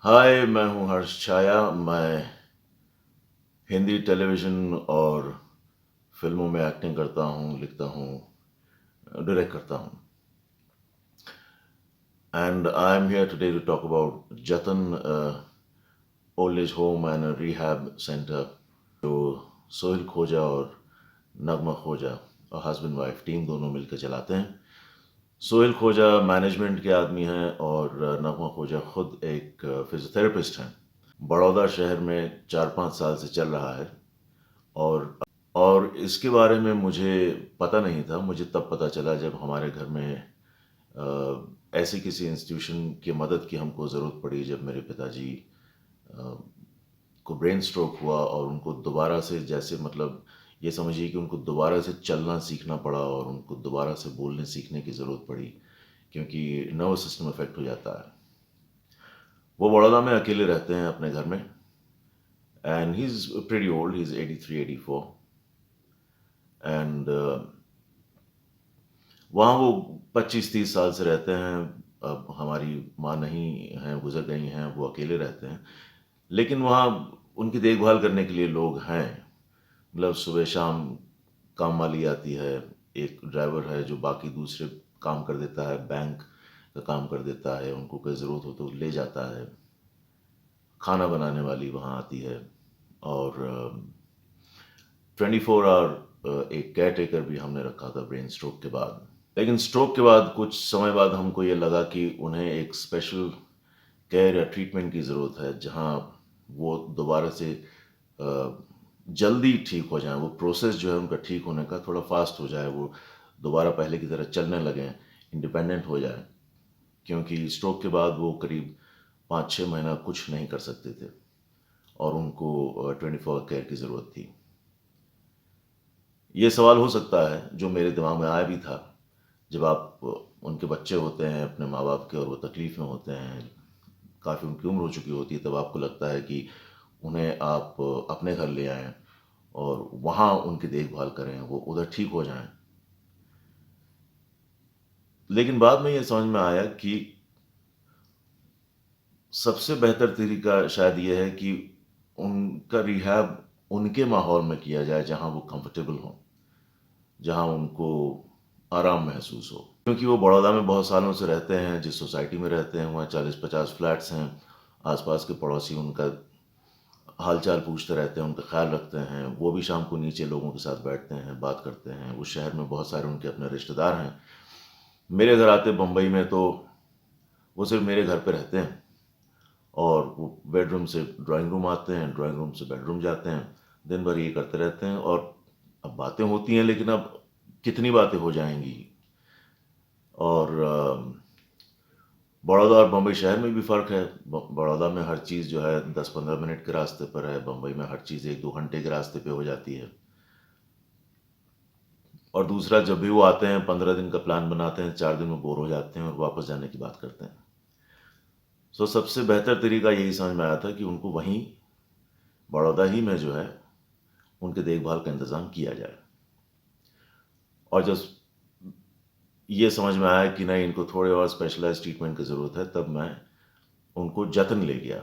हाय, मैं हूँ हर्ष छाया। मैं हिंदी टेलीविज़न और फ़िल्मों में एक्टिंग करता हूँ, लिखता हूँ, डायरेक्ट करता हूँ। And I am here today to talk about Jatan old age home and rehab centre जो सोहेल खोजा और नगमा खोजा और हस्बैंड वाइफ टीम दोनों मिलकर चलाते हैं। सोहेल खोजा मैनेजमेंट के आदमी हैं और नगमा खोजा खुद एक फिजियोथेरेपिस्ट हैं। बड़ौदा शहर में 4-5 साल से चल रहा है और इसके बारे में मुझे पता नहीं था। मुझे तब पता चला जब हमारे घर में ऐसी किसी इंस्टीट्यूशन की मदद की हमको ज़रूरत पड़ी, जब मेरे पिताजी अ, को ब्रेन स्ट्रोक हुआ और उनको दोबारा से, जैसे मतलब ये समझिए कि उनको दोबारा से चलना सीखना पड़ा और उनको दोबारा से बोलने सीखने की ज़रूरत पड़ी, क्योंकि नर्वस सिस्टम अफेक्ट हो जाता है। वो बड़ौदा में अकेले रहते हैं अपने घर में and he is pretty old, he is 83, 84 and वहाँ वो 25-30 साल से रहते हैं। अब हमारी माँ नहीं हैं, गुज़र गई हैं, वो अकेले रहते हैं। लेकिन वहाँ उनकी देखभाल करने के लिए लोग हैं। मतलब सुबह-शाम काम वाली आती है, एक ड्राइवर है जो बाकी दूसरे काम कर देता है, बैंक का काम कर देता है, उनको कोई ज़रूरत हो तो ले जाता है। खाना बनाने वाली वहाँ आती है और 24 आवर एक केयरटेकर भी हमने रखा था ब्रेन स्ट्रोक के बाद। लेकिन स्ट्रोक के बाद कुछ समय बाद हमको ये लगा कि उन्हें एक स्पेशल केयर या ट्रीटमेंट की ज़रूरत है, जहाँ वो दोबारा से जल्दी ठीक हो जाएँ। वो प्रोसेस जो है उनका ठीक होने का थोड़ा फ़ास्ट हो जाए, वो दोबारा पहले की तरह चलने लगें, इंडिपेंडेंट हो जाएँ। क्योंकि स्ट्रोक के बाद वो करीब 5-6 महीना कुछ नहीं कर सकते थे और उनको 24 आवर केयर की ज़रूरत थी। ये सवाल हो सकता है जो मेरे दिमाग में आया भी था, जब आप उनके बच्चे होते हैं अपने माँ-बाप के और वो तकलीफ़ में होते हैं, काफ़ी उनकी उम्र हो चुकी होती है, तब आपको लगता है कि उन्हें आप अपने घर ले आएँ और वहाँ उनकी देखभाल करें, वो उधर ठीक हो जाएँ। लेकिन बाद में ये समझ में आया कि सबसे बेहतर तरीका शायद ये है कि उनका रिहैब उनके माहौल में किया जाए, जहाँ वो कंफर्टेबल हों, जहाँ उनको आराम महसूस हो। क्योंकि वो बड़ौदा में बहुत सालों से रहते हैं, जिस सोसाइटी में रहते हैं वहाँ 40-50 फ्लैट्स हैं। आस-पास के पड़ोसी उनका हाल-चाल पूछते रहते हैं, उनका ख़्याल रखते हैं। वो भी शाम को नीचे लोगों के साथ बैठते हैं, बात करते हैं। उस शहर में बहुत सारे उनके अपने रिश्तेदार हैं। मेरे घर आते बम्बई में तो वो सिर्फ़ मेरे घर पे रहते हैं और वो बेडरूम से ड्राइंग रूम आते हैं, ड्राइंग रूम से बेडरूम जाते हैं। दिन भर ये करते रहते हैं और अब बातें होती हैं, लेकिन अब कितनी बातें हो जाएँगी। और बड़ौदा और बम्बई शहर में भी फ़र्क है। ब बड़ौदा में हर चीज़ जो है 10-15 मिनट के रास्ते पर है, बम्बई में हर चीज़ 1-2 घंटे के रास्ते पे हो जाती है। और दूसरा, जब भी वो आते हैं 15 दिन का प्लान बनाते हैं, 4 दिन में बोर हो जाते हैं और वापस जाने की बात करते हैं। सो सबसे बेहतर तरीका यही समझ में आया था कि उनको वहीं बड़ौदा ही में जो है, उनके देखभाल का इंतज़ाम किया जाए। और जब ये समझ में आया कि नहीं, इनको थोड़े और स्पेशलाइज़्ड ट्रीटमेंट की ज़रूरत है, तब मैं उनको जतन ले गया,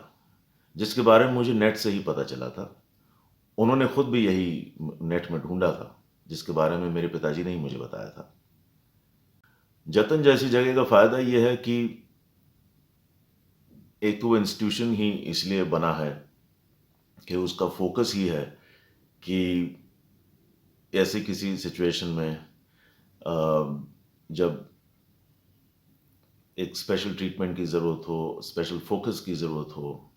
जिसके बारे में मुझे नेट से ही पता चला था। उन्होंने खुद भी यही नेट में ढूँढा था, जिसके बारे में मेरे पिताजी ने ही मुझे बताया था। जतन जैसी जगह का फ़ायदा ये है कि एक तो वो इंस्टीट्यूशन ही इसलिए बना है कि उसका फ़ोकस ही है कि ऐसी किसी सिचुएशन में जब एक स्पेशल ट्रीटमेंट की ज़रूरत हो, स्पेशल फ़ोकस की ज़रूरत हो,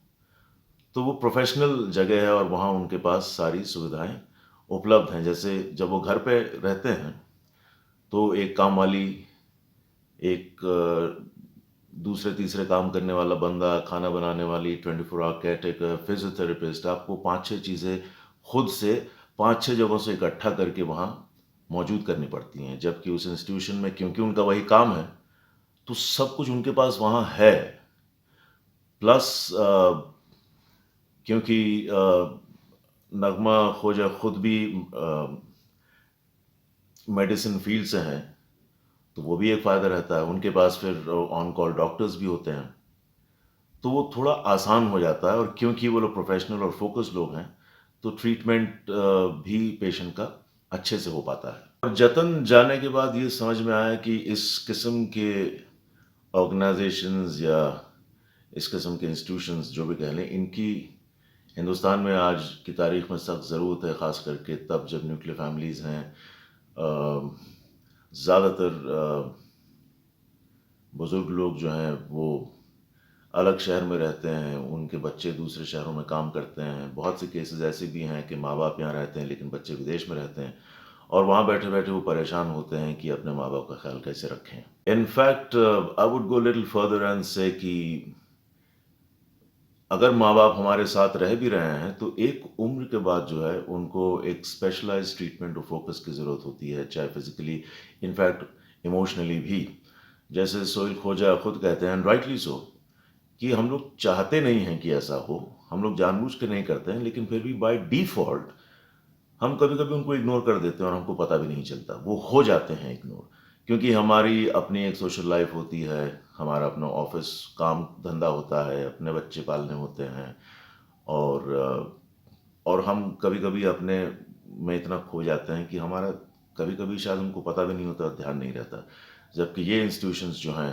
तो वो प्रोफ़ेशनल जगह है और वहाँ उनके पास सारी सुविधाएँ उपलब्ध हैं। जैसे जब वो घर पे रहते हैं, तो एक काम वाली, एक दूसरे-तीसरे काम करने वाला बंदा, खाना बनाने वाली, 24 आवर केयरटेकर, फिज़ियोथेरेपिस्ट, आपको 5-6 चीज़ें खुद से 5-6 जगहों से इकट्ठा करके वहाँ मौजूद करनी पड़ती हैं। जबकि उस इंस्टीट्यूशन में, क्योंकि उनका वही काम है, तो सब कुछ उनके पास वहाँ है। प्लस क्योंकि नगमा खोजा खुद भी मेडिसिन फ़ील्ड से हैं, तो वो भी एक फ़ायदा रहता है। उनके पास फिर ऑन कॉल डॉक्टर्स भी होते हैं। तो वो थोड़ा आसान हो जाता है, और क्योंकि वो लोग प्रोफेशनल और फोकस लोग हैं तो ट्रीटमेंट भी पेशेंट का अच्छे से हो पाता है। और जतन जाने के बाद ये समझ में आया कि इस किस्म के ऑर्गेनाइजेशंस या इस किस्म के इंस्टीट्यूशंस जो भी कह लें, इनकी हिंदुस्तान में आज की तारीख में सख्त ज़रूरत है, ख़ास करके तब जब न्यूक्लियर फैमिलीज़ हैं। ज़्यादातर बुज़ुर्ग लोग जो हैं वो अलग शहर में रहते हैं, उनके बच्चे दूसरे शहरों में काम करते हैं। बहुत से केसेस ऐसे भी हैं कि माँ बाप यहाँ रहते हैं लेकिन बच्चे विदेश में रहते हैं, और वहाँ बैठे बैठे वो परेशान होते हैं कि अपने माँ बाप का ख्याल कैसे रखें। In fact I would go little further and से कि अगर माँ बाप हमारे साथ रह भी रहे हैं तो एक उम्र के बाद जो है उनको एक स्पेशलाइज्ड ट्रीटमेंट और फोकस की ज़रूरत होती है, चाहे फिजिकली, इनफैक्ट इमोशनली भी। जैसे सोहेल खोजा खुद कहते हैं, एंड राइटली सो, कि हम लोग चाहते नहीं हैं कि ऐसा हो, हम लोग जानबूझ के नहीं करते हैं, लेकिन फिर भी बाय डिफ़ॉल्ट हम कभी-कभी उनको इग्नोर कर देते हैं और हमको पता भी नहीं चलता। वो हो जाते हैं इग्नोर, क्योंकि हमारी अपनी एक सोशल लाइफ़ होती है, हमारा अपना ऑफ़िस काम-धंधा होता है, अपने बच्चे पालने होते हैं, और हम कभी-कभी अपने में इतना खो जाते हैं कि हमारा कभी-कभी शायद हमको पता भी नहीं होता और ध्यान नहीं रहता। जबकि ये इंस्टीट्यूशंस जो हैं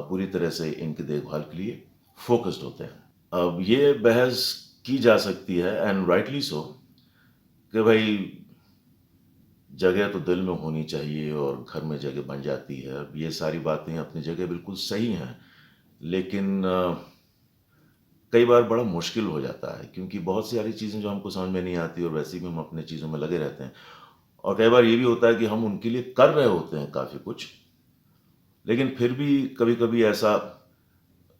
पूरी तरह से इनकी देखभाल के लिए फ़ोकस्ड होते हैं। अब ये बहस की जा सकती है, एंड राइटली सो, कि भई जगह तो दिल में होनी चाहिए और घर में जगह बन जाती है। अब ये सारी बातें अपनी जगह बिल्कुल सही हैं, लेकिन कई बार बड़ा मुश्किल हो जाता है, क्योंकि बहुत सारी चीज़ें जो हमको समझ में नहीं आती और वैसे भी हम अपने चीज़ों में लगे रहते हैं। और कई बार ये भी होता है कि हम उनके लिए कर रहे होते हैं काफ़ी कुछ, लेकिन फिर भी कभी-कभी ऐसा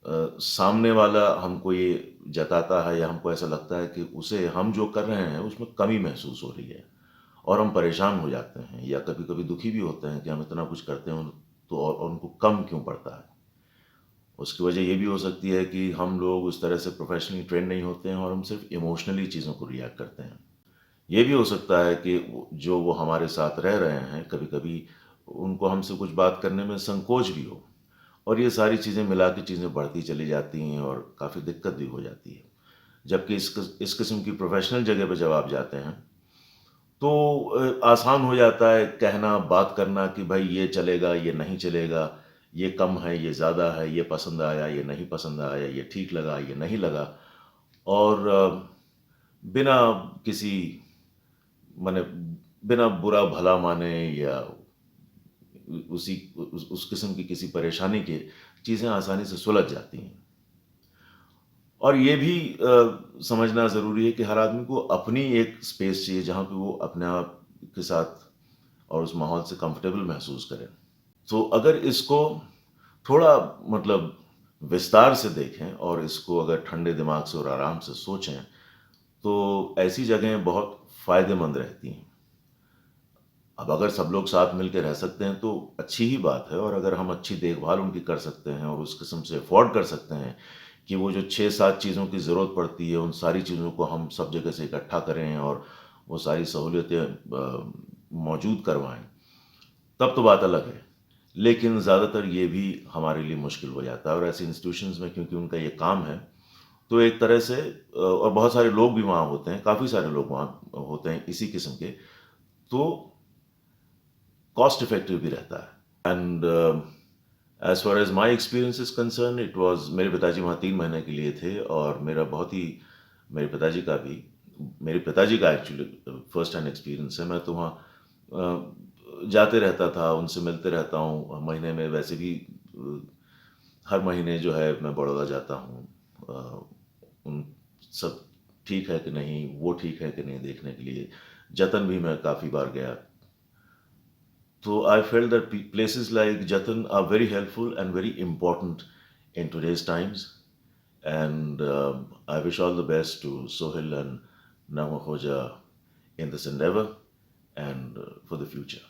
सामने वाला हमको ये जताता है या हमको ऐसा लगता है कि उसे हम जो कर रहे हैं उसमें कमी महसूस हो रही है, और हम परेशान हो जाते हैं या कभी-कभी दुखी भी होते हैं कि हम इतना कुछ करते हैं तो और उनको कम क्यों पड़ता है। उसकी वजह ये भी हो सकती है कि हम लोग उस तरह से प्रोफेशनली ट्रेन नहीं होते हैं और हम सिर्फ इमोशनली चीज़ों को रिएक्ट करते हैं। ये भी हो सकता है कि जो वो हमारे साथ रह रहे हैं, कभी-कभी उनको हमसे कुछ बात करने में संकोच भी हो, और ये सारी चीज़ें मिला के चीज़ें बढ़ती चली जाती हैं और काफ़ी दिक्कत भी हो जाती है। जबकि इस किस्म की प्रोफेशनल जगह पे जब आप जाते हैं तो आसान हो जाता है कहना, बात करना कि भाई ये चलेगा, ये नहीं चलेगा, ये कम है, ये ज़्यादा है, ये पसंद आया, ये नहीं पसंद आया, ये ठीक लगा, ये नहीं लगा। और बिना किसी माने बिना बुरा भला माने या उस किस्म की किसी परेशानी के चीज़ें आसानी से सुलझ जाती हैं। और ये भी समझना ज़रूरी है कि हर आदमी को अपनी एक स्पेस चाहिए जहाँ पे वो अपने आप के साथ और उस माहौल से कंफर्टेबल महसूस करें। तो अगर इसको थोड़ा मतलब विस्तार से देखें और इसको अगर ठंडे दिमाग से और आराम से सोचें, तो ऐसी जगहें बहुत फ़ायदेमंद रहती हैं। अब अगर सब लोग साथ मिल के रह सकते हैं तो अच्छी ही बात है, और अगर हम अच्छी देखभाल उनकी कर सकते हैं और उस किस्म से अफ़ोर्ड कर सकते हैं कि वो जो 6-7 चीज़ों की ज़रूरत पड़ती है, उन सारी चीज़ों को हम सब जगह से इकट्ठा करें और वो सारी सहूलियतें मौजूद करवाएँ, तब तो बात अलग है। लेकिन ज़्यादातर ये भी हमारे लिए मुश्किल हो जाता है, और ऐसे इंस्टीट्यूशंस में क्योंकि उनका ये काम है, तो एक तरह से और बहुत सारे लोग भी वहाँ होते हैं, काफ़ी सारे लोग वहाँ होते हैं इसी किस्म के, तो कॉस्ट इफ़ेक्टिव भी रहता है। And as far as my experience is concerned, it was, मेरे पिताजी वहाँ 3 महीने के लिए थे, और मेरा बहुत ही मेरे पिताजी का भी मेरे पिताजी का एक्चुअली फर्स्ट हैंड एक्सपीरियंस है। मैं तो वहाँ जाते रहता था, उनसे मिलते रहता हूँ। महीने में वैसे भी हर महीने जो है मैं बड़ौदा जाता हूँ। उन सब ठीक है कि नहीं, वो ठीक है कि नहीं देखने के लिए। जतन भी मैं काफ़ी बार गया। So I felt that places like Jatan are very helpful and very important in today's times. And I wish all the best to Sohil and Nama Khoja in this endeavor and for the future.